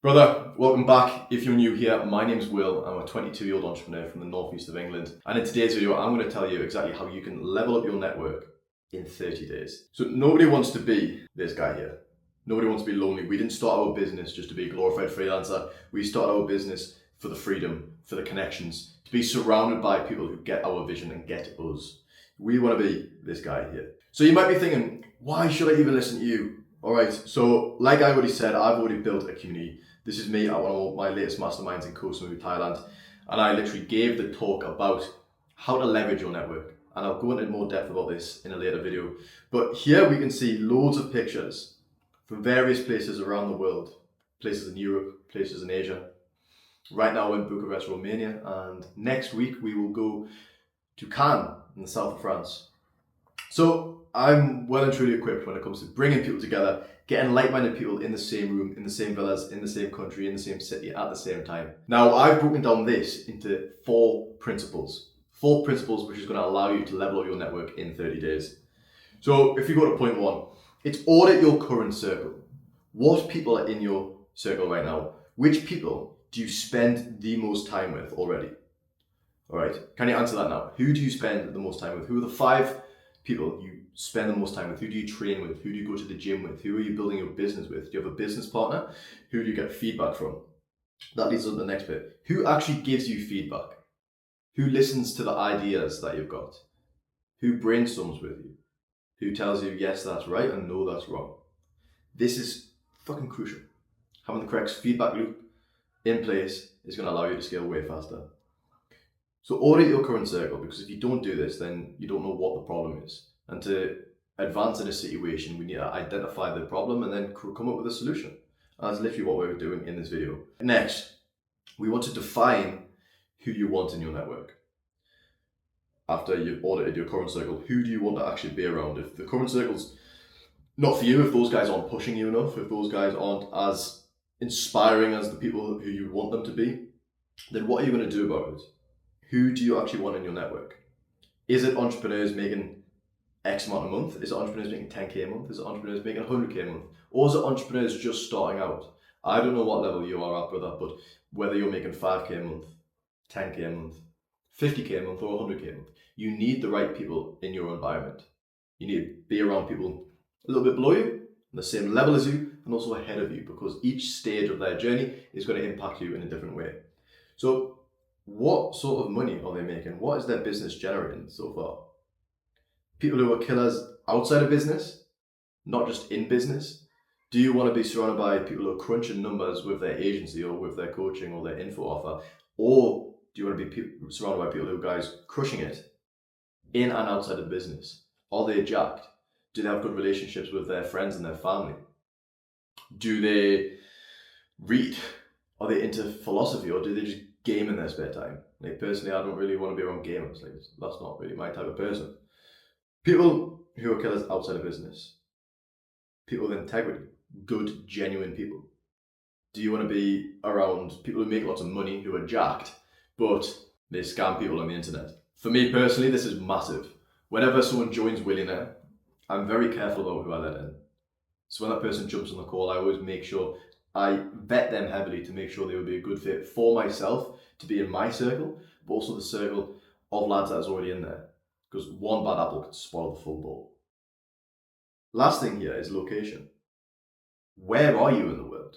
Brother, welcome back. If you're new here, my name's Will. I'm a 22-year-old entrepreneur from the northeast of England. And in today's video, I'm going to tell you exactly how you can level up your network in 30 days. So nobody wants to be this guy here. Nobody wants to be lonely. We didn't start our business just to be a glorified freelancer. We started our business for the freedom, for the connections, to be surrounded by people who get our vision and get us. We want to be this guy here. So you might be thinking, why should I even listen to you? All right, so like I already said, I've already built a community. This is me at one of my latest masterminds in Koh Samui, Thailand. And I literally gave the talk about how to leverage your network. And I'll go into more depth about this in a later video. But here we can see loads of pictures from various places around the world. Places in Europe, places in Asia. Right now we're in Bucharest, Romania. And next week we will go to Cannes in the south of France. So I'm well and truly equipped when it comes to bringing people together, getting like-minded people in the same room, in the same villas, in the same country, in the same city at the same time. Now, I've broken down this into four principles which is going to allow you to level up your network in 30 days. So if you go to point one, it's audit your current circle. What people are in your circle right now? Which people do you spend the most time with already? All right, can you answer that now? Who do you spend the most time with? Who are the 5 people you spend the most time with? Who do you train with? Who do you go to the gym with? Who are you building your business with? Do you have a business partner? Who do you get feedback from? That leads us to the next bit. Who actually gives you feedback? Who listens to the ideas that you've got? Who brainstorms with you? Who tells you, yes, that's right, and no, that's wrong? This is fucking crucial. Having the correct feedback loop in place is going to allow you to scale way faster. So audit your current circle, because if you don't do this, then you don't know what the problem is. And to advance in a situation, we need to identify the problem and then come up with a solution. And that's literally what we're doing in this video. Next, we want to define who you want in your network. After you've audited your current circle, who do you want to actually be around? If the current circle's not for you, if those guys aren't pushing you enough, if those guys aren't as inspiring as the people who you want them to be, then what are you going to do about it? Who do you actually want in your network? Is it entrepreneurs making X amount a month? Is it entrepreneurs making 10K a month? Is it entrepreneurs making 100K a month? Or is it entrepreneurs just starting out? I don't know what level you are at, brother, but whether you're making 5K a month, 10K a month, 50K a month, or 100K a month, you need the right people in your environment. You need to be around people a little bit below you, on the same level as you, and also ahead of you, because each stage of their journey is going to impact you in a different way. So, what sort of money are they making? What is their business generating so far? People who are killers outside of business, not just in business. Do you want to be surrounded by people who are crunching numbers with their agency or with their coaching or their info offer? Or do you want to be surrounded by people who are guys crushing it in and outside of business? Are they jacked? Do they have good relationships with their friends and their family? Do they read? Are they into philosophy, or do they just game in their spare time? Like, personally, I don't really want to be around gamers. Like, that's not really my type of person. People who are killers outside of business. People with integrity. Good, genuine people. Do you want to be around people who make lots of money, who are jacked, but they scam people on the internet? For me personally, this is massive. Whenever someone joins Willionaire, I'm very careful about who I let in. So when that person jumps on the call, I always make sure I vet them heavily to make sure they would be a good fit for myself, to be in my circle, but also the circle of lads that is already in there. Because one bad apple could spoil the full bowl. Last thing here is location. Where are you in the world?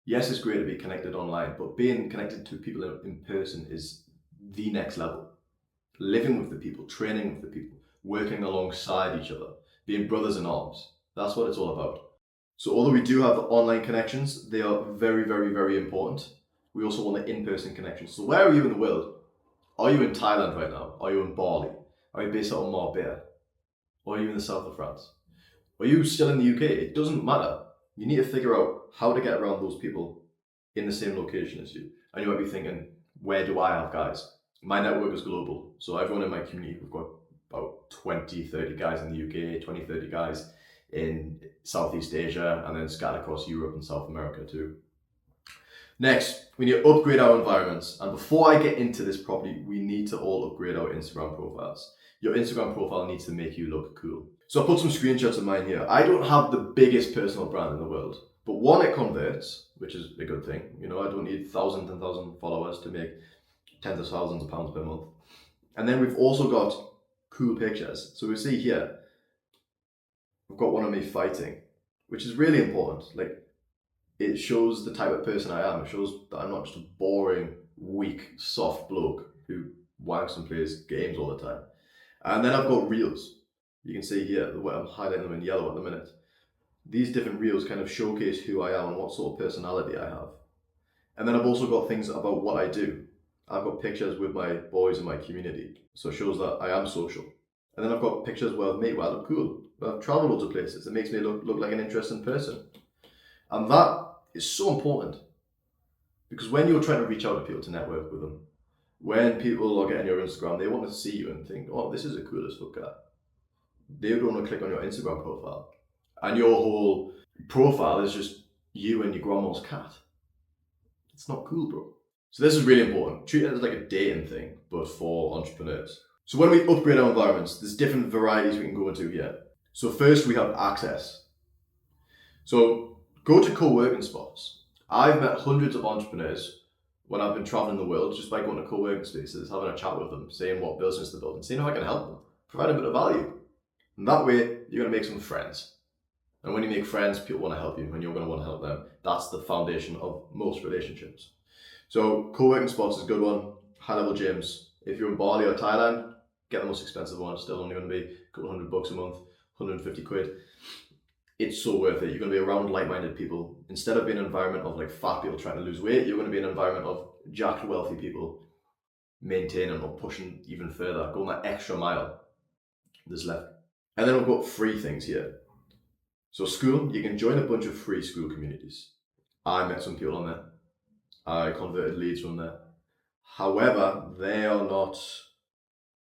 Yes, it's great to be connected online, but being connected to people in person is the next level. Living with the people, training with the people, working alongside each other, being brothers in arms. That's what it's all about. So although we do have the online connections, they are very, very, very important. We also want the in-person connections. So where are you in the world? Are you in Thailand right now? Are you in Bali? Are you based out of Marbella? Or are you in the south of France? Are you still in the UK? It doesn't matter. You need to figure out how to get around those people in the same location as you. And you might be thinking, where do I have guys? My network is global. So everyone in my community, we've got about 20, 30 guys in the UK, 20, 30 guys in Southeast Asia, and then scattered across Europe and South America too. Next, we need to upgrade our environments. And before I get into this properly, we need to all upgrade our Instagram profiles. Your Instagram profile needs to make you look cool. So I put some screenshots of mine here. I don't have the biggest personal brand in the world. But one, it converts, which is a good thing. You know, I don't need thousands and thousands of followers to make tens of thousands of pounds per month. And then we've also got cool pictures. So we see here, I've got one of me fighting, which is really important. Like, it shows the type of person I am. It shows that I'm not just a boring, weak, soft bloke who wanks and plays games all the time. And then I've got reels. You can see here, where I'm highlighting them in yellow at the minute. These different reels kind of showcase who I am and what sort of personality I have. And then I've also got things about what I do. I've got pictures with my boys in my community, so it shows that I am social. And then I've got pictures where I look cool, where I've travelled loads of places. It makes me look like an interesting person. And that is so important, because when you're trying to reach out to people to network with them, when people are getting your Instagram, they want to see you and think, oh, this is a cool as fuck guy. They don't want to click on your Instagram profile. And your whole profile is just you and your grandma's cat. It's not cool, bro. So this is really important. Treat it as like a dating thing, but for entrepreneurs. So when we upgrade our environments, there's different varieties we can go into here. So first we have access. So go to co-working spots. I've met hundreds of entrepreneurs when I've been traveling the world just by going to co-working spaces, having a chat with them, saying what business they're building, seeing how I can help them, provide a bit of value. And that way, you're going to make some friends. And when you make friends, people want to help you, and you're going to want to help them. That's the foundation of most relationships. So co-working spots is a good one. High-level gyms. If you're in Bali or Thailand, get the most expensive one. It's still only going to be a couple $100 a month, 150 quid. It's so worth it. You're going to be around like-minded people. Instead of being an environment of like fat people trying to lose weight, you're going to be in an environment of jacked, wealthy people maintaining or pushing even further, going that extra mile that's left. And then we've got free things here. So school, you can join a bunch of free school communities. I met some people on there. I converted leads from there. However, they are not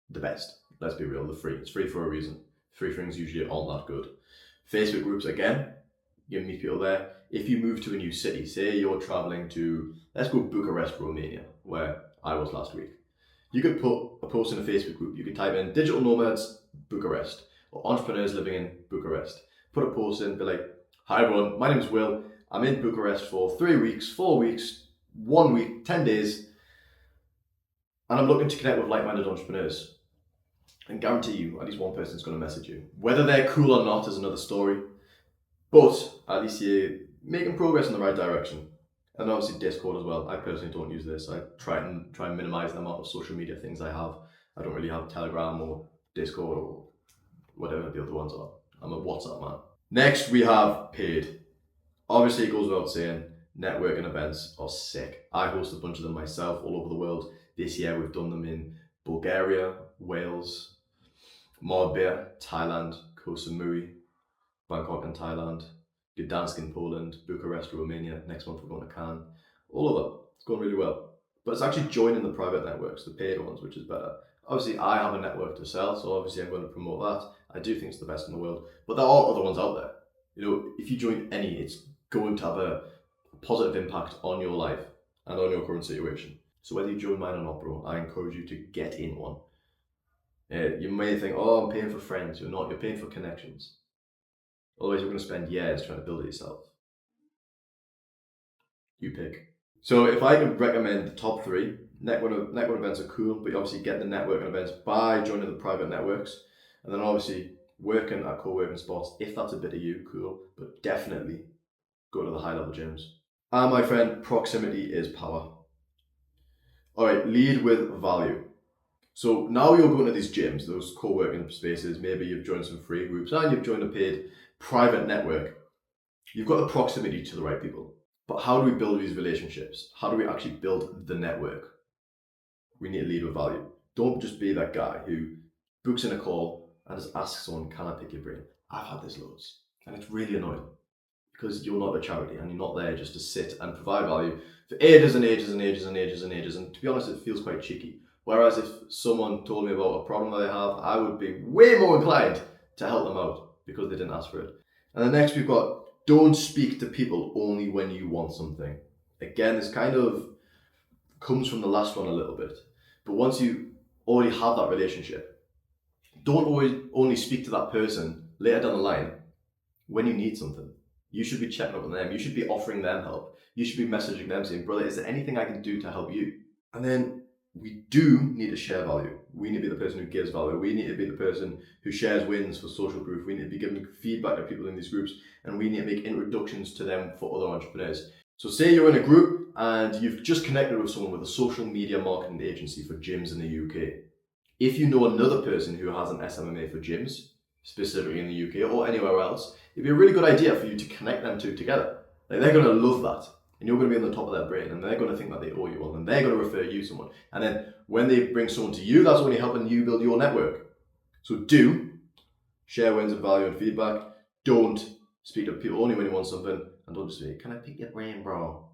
the best. Let's be real, they're free. It's free for a reason. Free things usually aren't that good. Facebook groups, again, you meet people there. If you move to a new city, say you're traveling to, let's go Bucharest, Romania, where I was last week. You could put a post in a Facebook group. You could type in digital nomads, Bucharest, or entrepreneurs living in Bucharest. Put a post in, be like, hi everyone, my name is Will. I'm in Bucharest for 3 weeks, 4 weeks, 1 week, 10 days, and I'm looking to connect with like-minded entrepreneurs. And guarantee you, at least one person's going to message you. Whether they're cool or not is another story, but at least you're making progress in the right direction. And obviously Discord as well. I personally don't use this. I try and minimize the amount of social media things I have. I don't really have Telegram or Discord or whatever the other ones are. I'm a WhatsApp man. Next, we have paid. Obviously, it goes without saying, networking events are sick. I host a bunch of them myself all over the world. This year, we've done them in Bulgaria, Wales, Marbella, Thailand, Koh Samui, Bangkok in Thailand, Gdansk in Poland, Bucharest, Romania. Next month, we're going to Cannes. All of that. It's going really well. But it's actually joining the private networks, the paid ones, which is better. Obviously, I have a network to sell, so obviously I'm going to promote that. I do think it's the best in the world, but there are other ones out there. You know, if you join any, it's going to have a positive impact on your life and on your current situation. So whether you join mine or not, bro, I encourage you to get in one. You may think, oh, I'm paying for friends. You're not. You're paying for connections. Otherwise, you're going to spend years trying to build it yourself. You pick. So if I could recommend the top 3, network events are cool, but you obviously get the networking events by joining the private networks. And then obviously working at co-working spots, if that's a bit of you, cool, but definitely go to the high-level gyms. And my friend, proximity is power. All right, lead with value. So now you're going to these gyms, those co-working spaces, maybe you've joined some free groups and you've joined a paid private network. You've got the proximity to the right people. But how do we build these relationships? How do we actually build the network? We need to lead with value. Don't just be that guy who books in a call and just asks someone, can I pick your brain? I've had this loads. And it's really annoying because you're not a charity and you're not there just to sit and provide value for ages and ages and ages and ages and ages. And to be honest, it feels quite cheeky. Whereas if someone told me about a problem that they have, I would be way more inclined to help them out because they didn't ask for it. And then next we've got, don't speak to people only when you want something. Again, this kind of comes from the last one a little bit. But once you already have that relationship, don't always only speak to that person later down the line when you need something. You should be checking up on them. You should be offering them help. You should be messaging them saying, brother, is there anything I can do to help you? And then we do need to share value. We need to be the person who gives value. We need to be the person who shares wins for social proof. We need to be giving feedback to people in these groups, and we need to make introductions to them for other entrepreneurs. So say you're in a group and you've just connected with someone with a social media marketing agency for gyms in the UK. If you know another person who has an SMMA for gyms, specifically in the UK or anywhere else, it'd be a really good idea for you to connect them two together. Like, they're going to love that. And you're going to be on the top of their brain, and they're going to think that they owe you one, and they're going to refer you to someone. And then when they bring someone to you, that's only helping you build your network. So do share wins and value and feedback. Don't speak to people only when you want something, and don't just say, can I pick your brain, bro?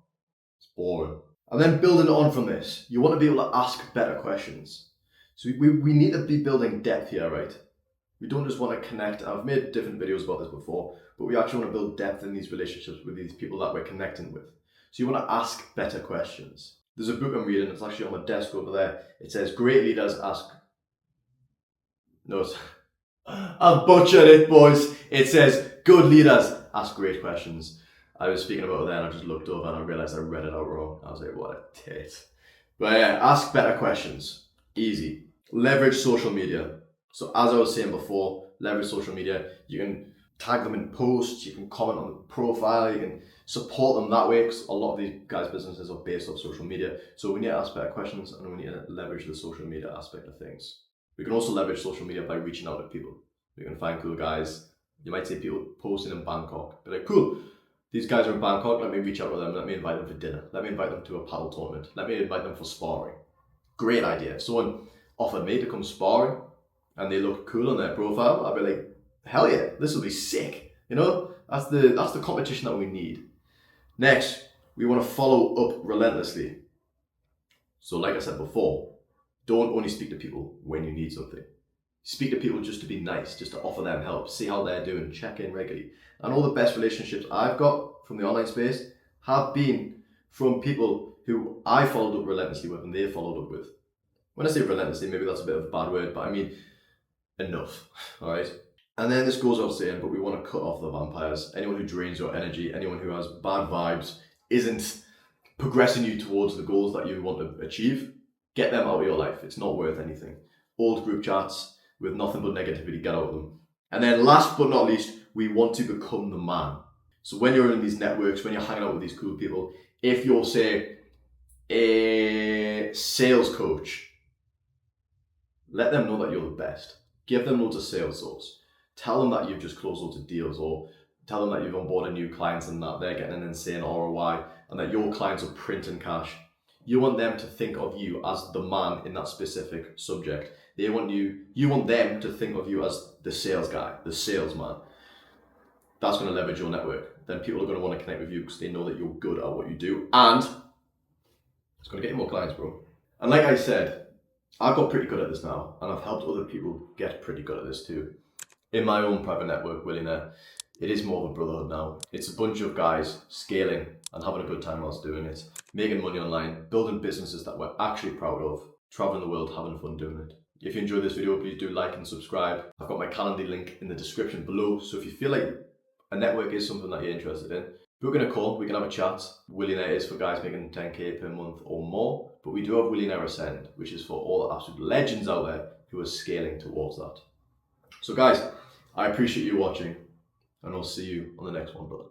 It's boring. And then building on from this, you want to be able to ask better questions. So we need to be building depth here, right? We don't just want to connect. I've made different videos about this before, but we actually want to build depth in these relationships with these people that we're connecting with. So you want to ask better questions. There's a book I'm reading, it's actually on my desk over there. It says, great leaders ask... No, I've butchered it, boys. It says, good leaders ask great questions. I was speaking about it then, I just looked over and I realized I read it out wrong. I was like, what a tit. But yeah, ask better questions. Easy. Leverage social media. So as I was saying before, leverage social media. You can tag them in posts, you can comment on the profile, you can support them that way, because a lot of these guys' businesses are based off social media. So we need to ask better questions, and we need to leverage the social media aspect of things. We can also leverage social media by reaching out to people. We can find cool guys. You might see people posting in Bangkok. Be like, cool, these guys are in Bangkok, let me reach out to them, let me invite them for dinner, let me invite them to a paddle tournament, let me invite them for sparring. Great idea. If someone offered me to come sparring and they look cool on their profile, I'd be like, hell yeah, this will be sick. You know, that's the competition that we need. Next, we want to follow up relentlessly. So like I said before, don't only speak to people when you need something. Speak to people just to be nice, just to offer them help, see how they're doing, check in regularly. And all the best relationships I've got from the online space have been from people who I followed up relentlessly with and they followed up with. When I say relentlessly, maybe that's a bit of a bad word, but I mean enough, all right? And then this goes without saying, but we want to cut off the vampires. Anyone who drains your energy, anyone who has bad vibes, isn't progressing you towards the goals that you want to achieve, get them out of your life. It's not worth anything. Old group chats with nothing but negativity, get out of them. And then last but not least, we want to become the man. So when you're in these networks, when you're hanging out with these cool people, if you're, say, a sales coach, let them know that you're the best. Give them loads of sales thoughts. Tell them that you've just closed loads of deals, or tell them that you've onboarded new clients and that they're getting an insane ROI and that your clients are printing cash. You want them to think of you as the man in that specific subject. You want them to think of you as the sales guy, the salesman. That's going to leverage your network. Then people are going to want to connect with you because they know that you're good at what you do, and it's going to get you more clients, bro. And like I said, I've got pretty good at this now, and I've helped other people get pretty good at this too. In my own private network, Willionaire, it is more of a brotherhood now. It's a bunch of guys scaling and having a good time whilst doing it, making money online, building businesses that we're actually proud of, traveling the world, having fun doing it. If you enjoyed this video, please do like and subscribe. I've got my Calendly link in the description below, so if you feel like a network is something that you're interested in, book in a call, we can have a chat. Willionaire is for guys making 10k per month or more, but we do have Willionaire Ascend, which is for all the absolute legends out there who are scaling towards that. So guys, I appreciate you watching, and I'll see you on the next one, brother.